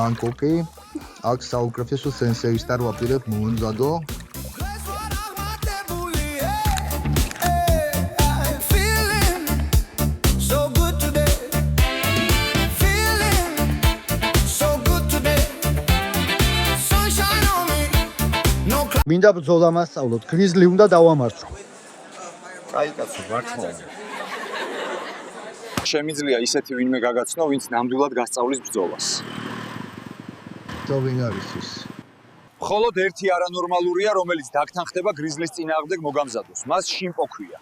ბანგკოკი. აქ საუკეთესო სენსეისთან ვაპირებ მომზადო. მინდა ბრძოლა მასწავლოთ, გრიზლი უნდა დავამარცხო. აი კაცო, მართლა. შემიძლია ისეთი ვინმე გაგაცნო, ვინც ნამდვილად გასწავლის ბრძოლას. ვინ არის ის? მხოლოდ ერთი არანორმალურია, რომელიც დაგთანხდება გრიზლის წინააღმდეგ მოგამზადოს. მას შიმპო ქვია.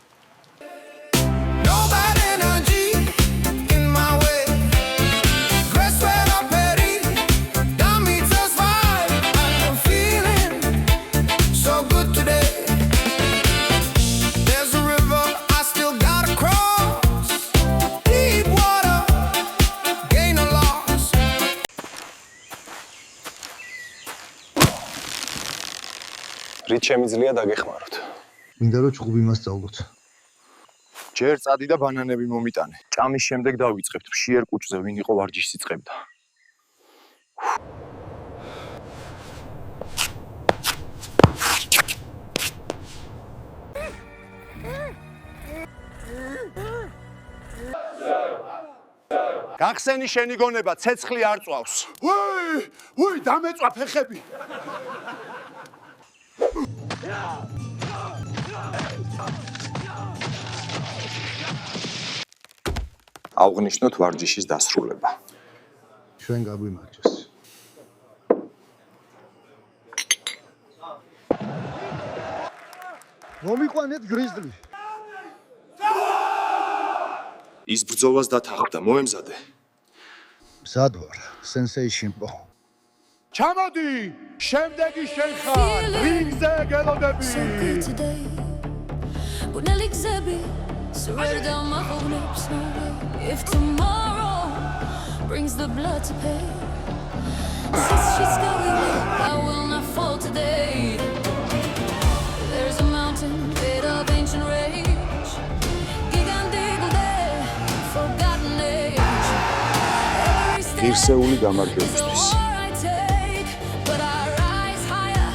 რით შემიძლია დაგეხმაროთ? მინდა რომ ჭუბი მასწავლოთ. ჯერ წადი და ბანანები მომიტანე. ჭამის შემდეგ დავიწყებთ მშიერ კუჭზე, ვინ იყო ვარჯიშს იწყებდა. გახსენი შენი გონება, ცეცხლი არ წვავს. უი, დამეწვა ფეხები. აღვნიშნოთ ვარჯიშის დასრულება. ჩვენ გაგვიმარჯვეს. მომიყვანეთ გრიზლი. ის ბრძოლას დათანხმდა, მოემზადე. მზად ვარ, სენსეი შიმპო. ჩამოდი, შემდეგი შენ ხარ, რინგზე გელოდები. Write it down my whole lips, no way. If tomorrow brings the blood to pay, since she's going me, I will not fall today. There's a mountain made of ancient rage, gigantic there, forgotten age. Every step is a war I take, but I rise higher.